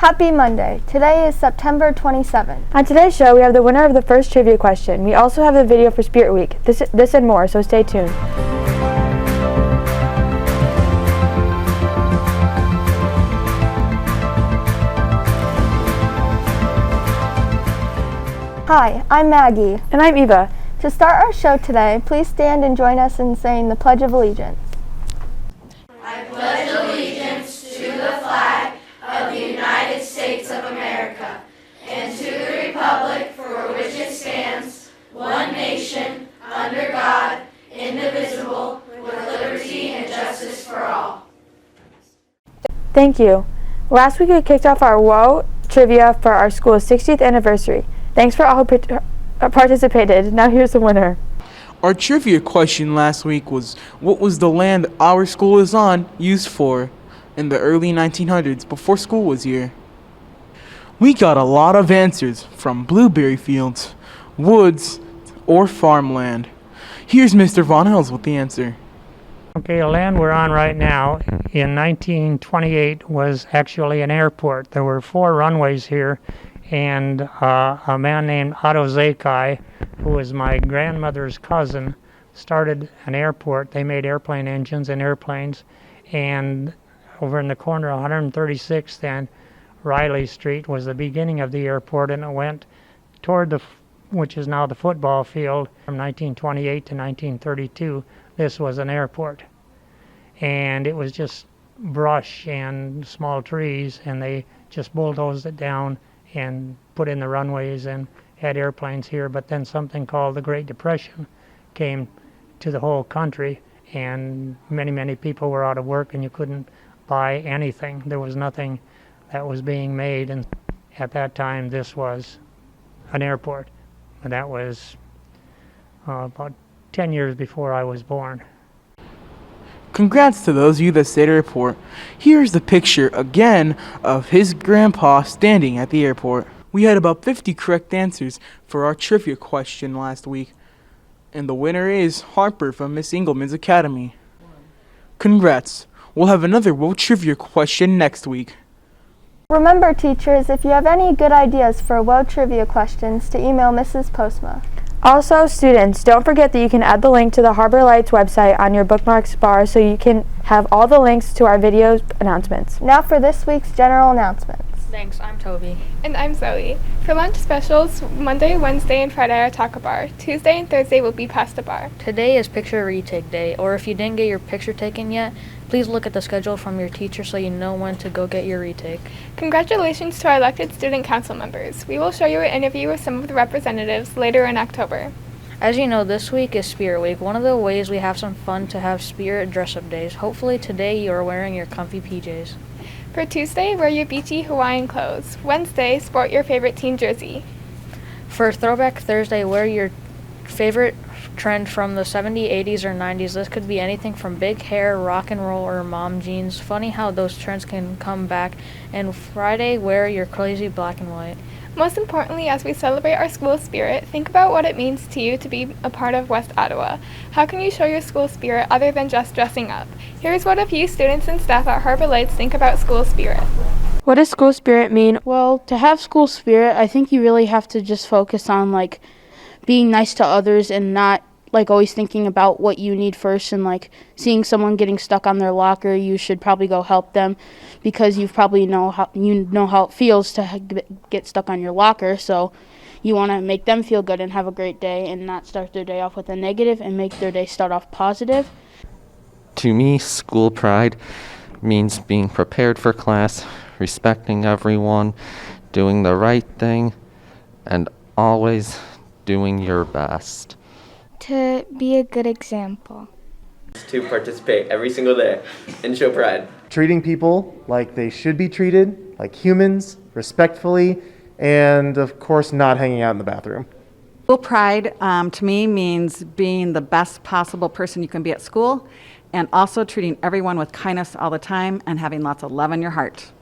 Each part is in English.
Happy Monday. Today is September 27th. On today's show, we have the winner of the first trivia question. We also have the video for Spirit Week. This and more, so stay tuned. Hi, I'm Maggie. And I'm Eva. To start our show today, please stand and join us in saying the Pledge of Allegiance. I pledge allegiance to the flag of the United States of America and to the republic for which it stands, one nation, under God, indivisible, with liberty and justice for all. Thank you. Last week we kicked off our WOW trivia for our school's 60th anniversary. Thanks for all who participated. Now here's the winner. Our trivia question last week was, what was the land our school is on used for in the early 1900s before school was here? We got a lot of answers from blueberry fields, woods, or farmland. Here's Mr. Von Hells with the answer. Okay, the land we're on right now in 1928 was actually an airport. There were 4 runways here, and a man named Otto Zakai, who was my grandmother's cousin, started an airport. They made airplane engines and airplanes, and over in the corner of 136th and Riley Street was the beginning of the airport, and it went toward which is now the football field. From 1928 to 1932, this was an airport, and it was just brush and small trees, and they just bulldozed it down and put in the runways and had airplanes here. But then something called the Great Depression came to the whole country, and many people were out of work, and you couldn't buy anything. There was nothing that was being made, and at that time this was an airport, and that was about 10 years before I was born. Congrats to those of you that stayed at the airport. Here's the picture again of his grandpa standing at the airport. We had about 50 correct answers for our trivia question last week, and the winner is Harper from Miss Engelman's Academy. Congrats. We'll have another WOW trivia question next week. Remember, teachers, if you have any good ideas for WOW trivia questions, to email Mrs. Postma. Also, students, don't forget that you can add the link to the Harbor Lights website on your bookmarks bar so you can have all the links to our video announcements. Now for this week's general announcements. Thanks, I'm Toby. And I'm Zoe. For lunch specials, Monday, Wednesday, and Friday are taco bar. Tuesday and Thursday will be pasta bar. Today is picture retake day, or if you didn't get your picture taken yet, please look at the schedule from your teacher so you know when to go get your retake. Congratulations to our elected student council members. We will show you an interview with some of the representatives later in October. As you know, this week is Spirit Week. One of the ways we have some fun to have Spirit dress-up days. Hopefully today you are wearing your comfy PJs. For Tuesday, wear your beachy Hawaiian clothes. Wednesday, sport your favorite team jersey. For Throwback Thursday, wear your favorite trend from the 70s, 80s, or 90s. This could be anything from big hair, rock and roll, or mom jeans. Funny how those trends can come back. And Friday, wear your crazy black and white. Most importantly, as we celebrate our school spirit, think about what it means to you to be a part of West Ottawa. How can you show your school spirit other than just dressing up? Here's what a few students and staff at Harbor Lights think about school spirit. What does school spirit mean? Well, to have school spirit, I think you really have to just focus on being nice to others and not always thinking about what you need first, and seeing someone getting stuck on their locker, you should probably go help them, because you probably know how it feels to get stuck on your locker. So you want to make them feel good and have a great day, and not start their day off with a negative, and make their day start off positive. To me, school pride means being prepared for class, respecting everyone, doing the right thing, and always doing your best. To be a good example. To participate every single day and show pride. Treating people like they should be treated, like humans, respectfully, and of course not hanging out in the bathroom. School pride to me means being the best possible person you can be at school, and also treating everyone with kindness all the time and having lots of love in your heart.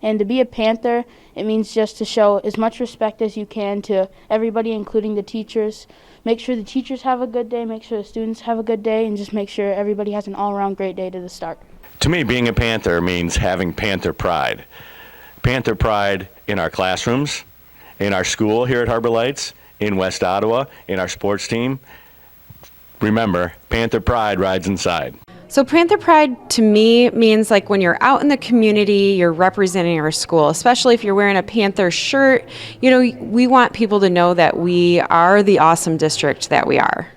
And to be a Panther, it means just to show as much respect as you can to everybody, including the teachers. Make sure the teachers have a good day, make sure the students have a good day, and just make sure everybody has an all-around great day to the start. To me, being a Panther means having Panther pride. Panther pride in our classrooms, in our school here at Harbor Lights, in West Ottawa, in our sports team. Remember, Panther pride rides inside. So Panther Pride to me means like when you're out in the community, you're representing our school, especially if you're wearing a Panther shirt. You know, we want people to know that we are the awesome district that we are.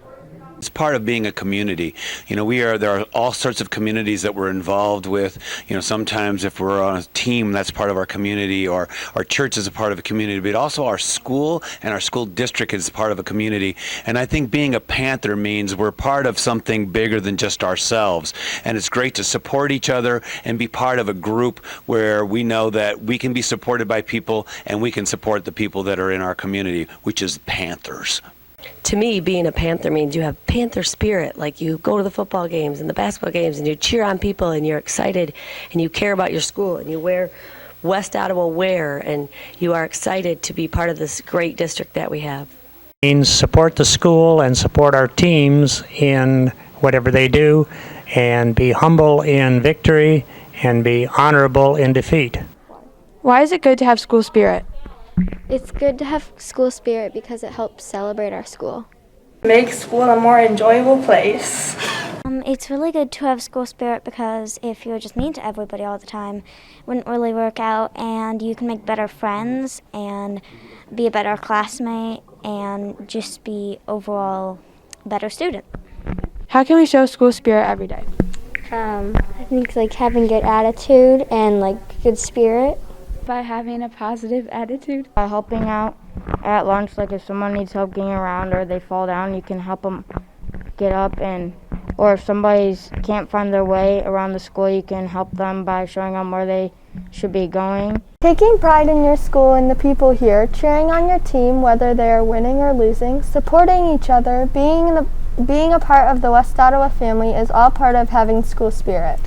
It's part of being a community. You know, there are all sorts of communities that we're involved with. You know, sometimes if we're on a team, that's part of our community, or our church is a part of a community, but also our school and our school district is part of a community. And I think being a Panther means we're part of something bigger than just ourselves. And it's great to support each other and be part of a group where we know that we can be supported by people and we can support the people that are in our community, which is Panthers. To me, being a Panther means you have Panther spirit. Like, you go to the football games and the basketball games and you cheer on people and you're excited and you care about your school and you wear West Ottawa wear and you are excited to be part of this great district that we have. Means support the school and support our teams in whatever they do, and be humble in victory and be honorable in defeat. Why is it good to have school spirit? It's good to have school spirit because it helps celebrate our school. Make school a more enjoyable place. It's really good to have school spirit because if you're just mean to everybody all the time, it wouldn't really work out, and you can make better friends and be a better classmate and just be overall a better student. How can we show school spirit every day? I think like having good attitude and like good spirit. By having a positive attitude. By helping out at lunch, like if someone needs help getting around or they fall down, you can help them get up, or if somebody can't find their way around the school, you can help them by showing them where they should be going. Taking pride in your school and the people here, cheering on your team whether they are winning or losing, supporting each other, being a part of the West Ottawa family is all part of having school spirit.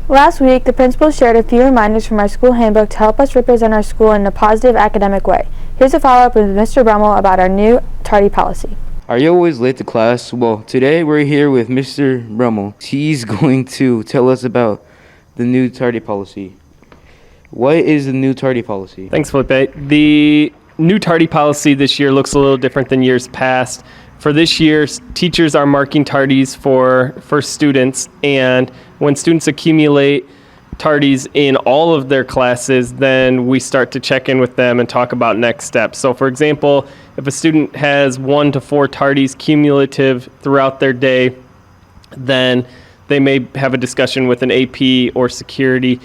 Last week, the principal shared a few reminders from our school handbook to help us represent our school in a positive academic way. Here's a follow-up with Mr. Brummel about our new tardy policy. Are you always late to class? Well, today we're here with Mr. Brummel. He's going to tell us about the new tardy policy. What is the new tardy policy? Thanks, Felipe. The new tardy policy this year looks a little different than years past. For this year, teachers are marking tardies for students, and when students accumulate tardies in all of their classes, then we start to check in with them and talk about next steps. So for example, if a student has 1 to 4 tardies cumulative throughout their day, then they may have a discussion with an AP or security.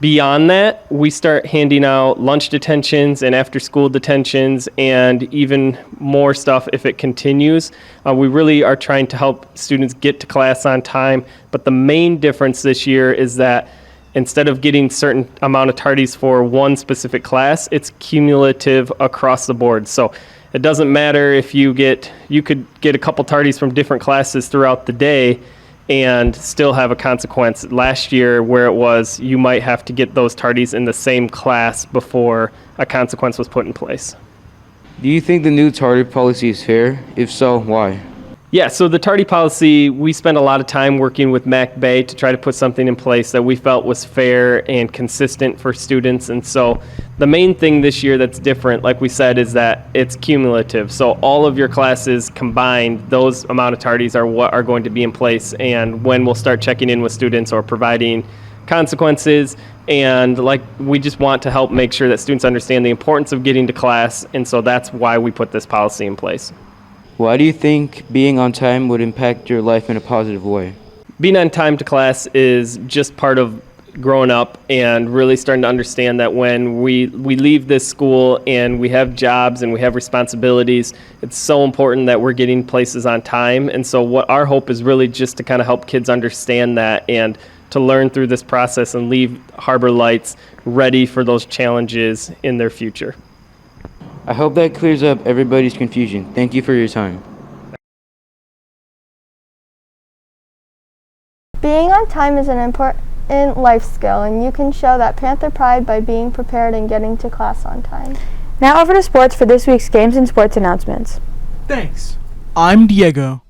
Beyond that, we start handing out lunch detentions and after-school detentions and even more stuff if it continues. We really are trying to help students get to class on time, but the main difference this year is that instead of getting certain amount of tardies for one specific class, it's cumulative across the board. So it doesn't matter if you could get a couple tardies from different classes throughout the day and still have a consequence. Last year, where it was, you might have to get those tardies in the same class before a consequence was put in place. Do you think the new tardy policy is fair? If so, why? Yeah, so the tardy policy, we spent a lot of time working with Mac Bay to try to put something in place that we felt was fair and consistent for students. And so the main thing this year that's different, like we said, is that it's cumulative. So all of your classes combined, those amount of tardies are what are going to be in place, and when we'll start checking in with students or providing consequences. And like, we just want to help make sure that students understand the importance of getting to class, and so that's why we put this policy in place. Why do you think being on time would impact your life in a positive way? Being on time to class is just part of growing up and really starting to understand that when we leave this school and we have jobs and we have responsibilities, it's so important that we're getting places on time. And so what our hope is really just to kind of help kids understand that and to learn through this process and leave Harbor Lights ready for those challenges in their future. I hope that clears up everybody's confusion. Thank you for your time. Being on time is an important life skill, and you can show that Panther pride by being prepared and getting to class on time. Now over to sports for this week's games and sports announcements. Thanks. I'm Diego.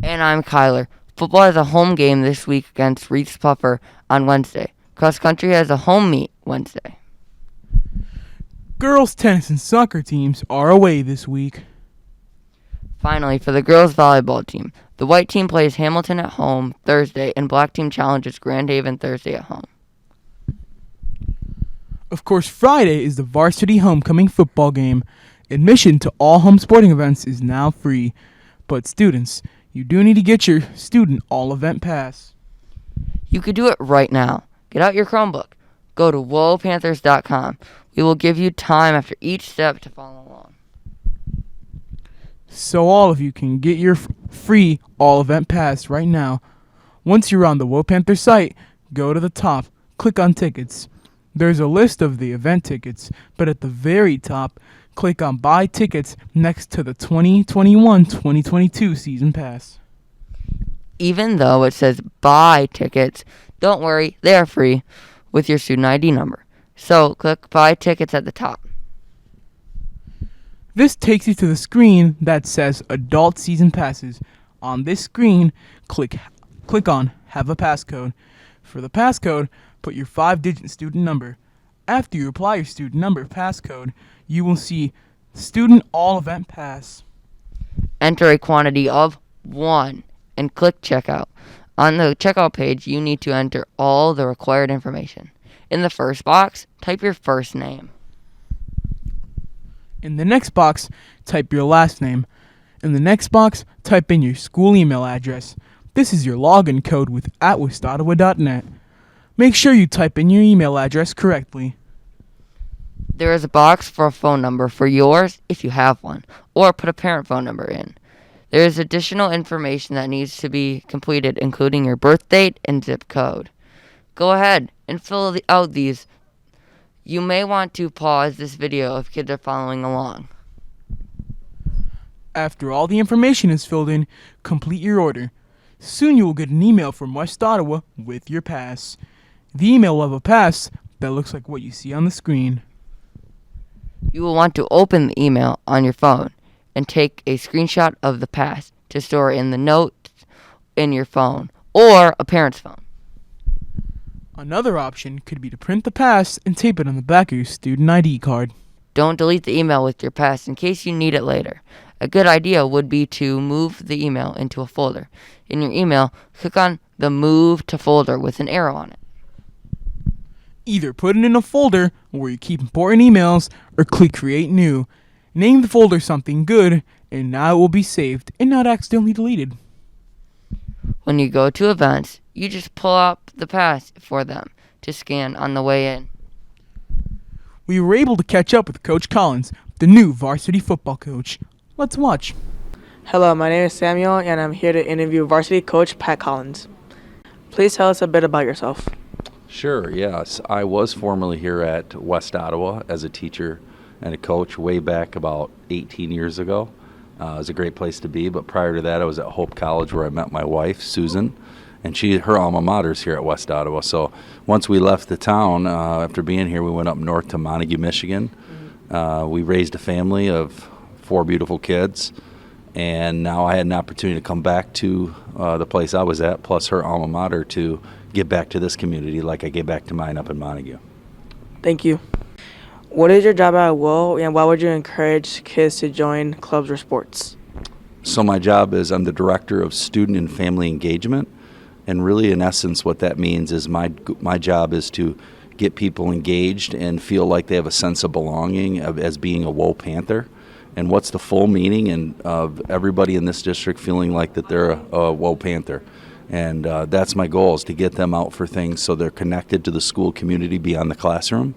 And I'm Kyler. Football has a home game this week against Reese Puffer on Wednesday. Cross country has a home meet Wednesday. girls' tennis and soccer teams are away this week. Finally, for the girls' volleyball team, the white team plays Hamilton at home Thursday, and black team challenges Grand Haven Thursday at home. Of course, Friday is the varsity homecoming football game. Admission to all home sporting events is now free. But students, you do need to get your student all-event pass. You could do it right now. Get out your Chromebook. Go to whoapanthers.com. We will give you time after each step to follow along. So all of you can get your free all-event pass right now. Once you're on the Whoa Panther site, go to the top, click on tickets. There's a list of the event tickets, but at the very top, click on Buy Tickets next to the 2021-2022 season pass. Even though it says buy tickets, don't worry, they are free with your student ID number. So click Buy Tickets at the top. This takes you to the screen that says Adult Season Passes. On this screen, click on Have a Passcode. For the passcode, put your 5-digit student number. After you apply your student number passcode, you will see Student All Event Pass. Enter a quantity of 1 and click Checkout. On the checkout page, you need to enter all the required information. In the first box, type your first name. In the next box, type your last name. In the next box, type in your school email address. This is your login code with @westottawa.net. Make sure you type in your email address correctly. There is a box for a phone number for yours if you have one, or put a parent phone number in. There is additional information that needs to be completed, including your birth date and zip code. Go ahead and fill out these. You may want to pause this video if kids are following along. After all the information is filled in, complete your order. Soon you will get an email from West Ottawa with your pass. The email will have a pass that looks like what you see on the screen. You will want to open the email on your phone and take a screenshot of the pass to store in the notes in your phone or a parent's phone. Another option could be to print the pass and tape it on the back of your student ID card. Don't delete the email with your pass in case you need it later. A good idea would be to move the email into a folder. In your email, click on the Move to Folder with an arrow on it. Either put it in a folder where you keep important emails or click Create New. Name the folder something good, and now it will be saved and not accidentally deleted. When you go to events, you just pull up the pass for them to scan on the way in. We were able to catch up with Coach Collins, the new varsity football coach. Let's watch. Hello, my name is Samuel, and I'm here to interview varsity coach Pat Collins. Please tell us a bit about yourself. Sure, yes. I was formerly here at West Ottawa as a teacher and a coach way back about 18 years ago. It was a great place to be, but prior to that I was at Hope College where I met my wife, Susan, and her alma mater is here at West Ottawa. So once we left the town, after being here, we went up north to Montague, Michigan. We raised a family of 4 beautiful kids, and now I had an opportunity to come back to the place I was at, plus her alma mater, to give back to this community like I gave back to mine up in Montague. Thank you. What is your job at WOW, and why would you encourage kids to join clubs or sports? So my job is I'm the director of student and family engagement, and really in essence what that means is my job is to get people engaged and feel like they have a sense of belonging as being a WOW Panther. And what's the full meaning of everybody in this district feeling like that they're a WOW Panther. And that's my goal, is to get them out for things so they're connected to the school community beyond the classroom.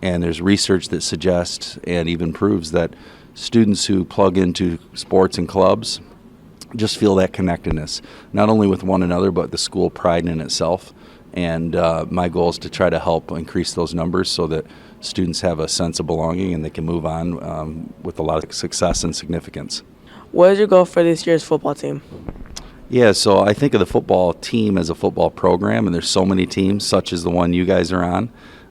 And there's research that suggests and even proves that students who plug into sports and clubs just feel that connectedness, not only with one another, but the school pride in itself. And my goal is to try to help increase those numbers so that students have a sense of belonging and they can move on with a lot of success and significance. What is your goal for this year's football team? Yeah, so I think of the football team as a football program, and there's so many teams, such as the one you guys are on.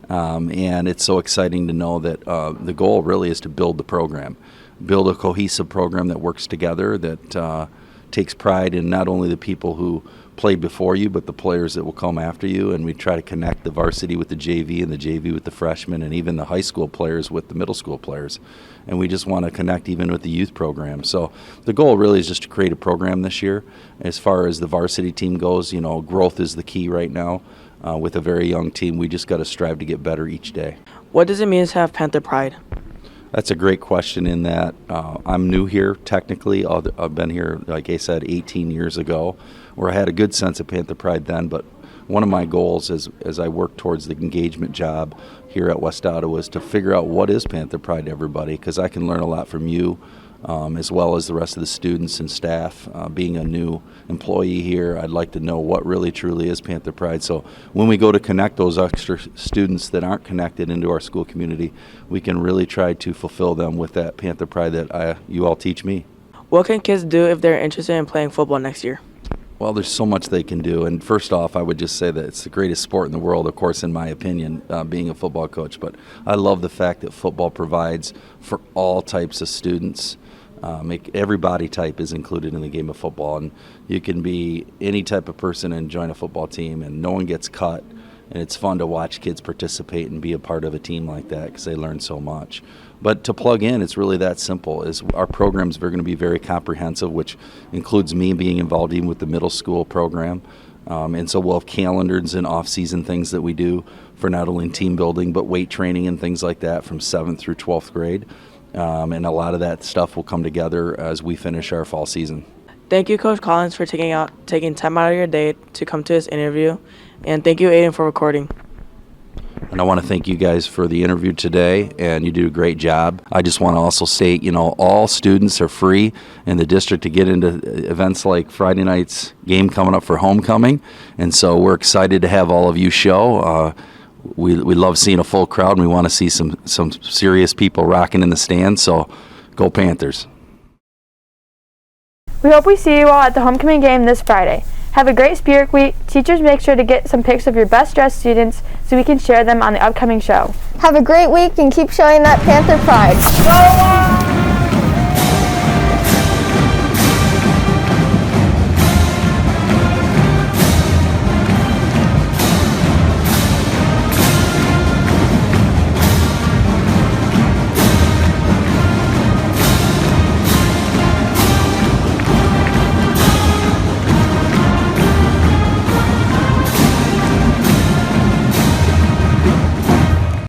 And it's so exciting to know that the goal really is to build the program, build a cohesive program that works together, that takes pride in not only the people who played before you, but the players that will come after you. And we try to connect the varsity with the JV and the JV with the freshmen and even the high school players with the middle school players. And we just want to connect even with the youth program. So the goal really is just to create a program this year. As far as the varsity team goes, growth is the key right now. With a very young team, we just got to strive to get better each day. What does it mean to have Panther pride? That's a great question in that I'm new here technically. I've been here, like I said, 18 years ago, where I had a good sense of Panther pride then. But one of my goals as I work towards the engagement job here at West Ottawa is to figure out what is Panther pride to everybody, because I can learn a lot from you as well as the rest of the students and staff. Being a new employee here, I'd like to know what really truly is Panther pride. So when we go to connect those extra students that aren't connected into our school community, we can really try to fulfill them with that Panther pride that you all teach me. What can kids do if they're interested in playing football next year? Well, there's so much they can do. And first off, I would just say that it's the greatest sport in the world, of course, in my opinion, being a football coach. But I love the fact that football provides for all types of students. Every body type is included in the game of football, and you can be any type of person and join a football team, and no one gets cut. And it's fun to watch kids participate and be a part of a team like that because they learn so much. But to plug in, it's really that simple. Our programs are going to be very comprehensive, which includes me being involved even with the middle school program. And so we'll have calendars and off-season things that we do for not only team building but weight training and things like that from 7th through 12th grade. And a lot of that stuff will come together as we finish our fall season. Thank you, Coach Collins, for taking time out of your day to come to this interview. And thank you, Aiden, for recording. And I want to thank you guys for the interview today, and you do a great job. I just want to also state, all students are free in the district to get into events like Friday night's game coming up for homecoming. And so we're excited to have all of you show. We love seeing a full crowd, and we want to see some serious people rocking in the stands. So go Panthers. We hope we see you all at the homecoming game this Friday. Have a great Spirit Week. Teachers, make sure to get some pics of your best dressed students so we can share them on the upcoming show. Have a great week and keep showing that Panther pride. Go on!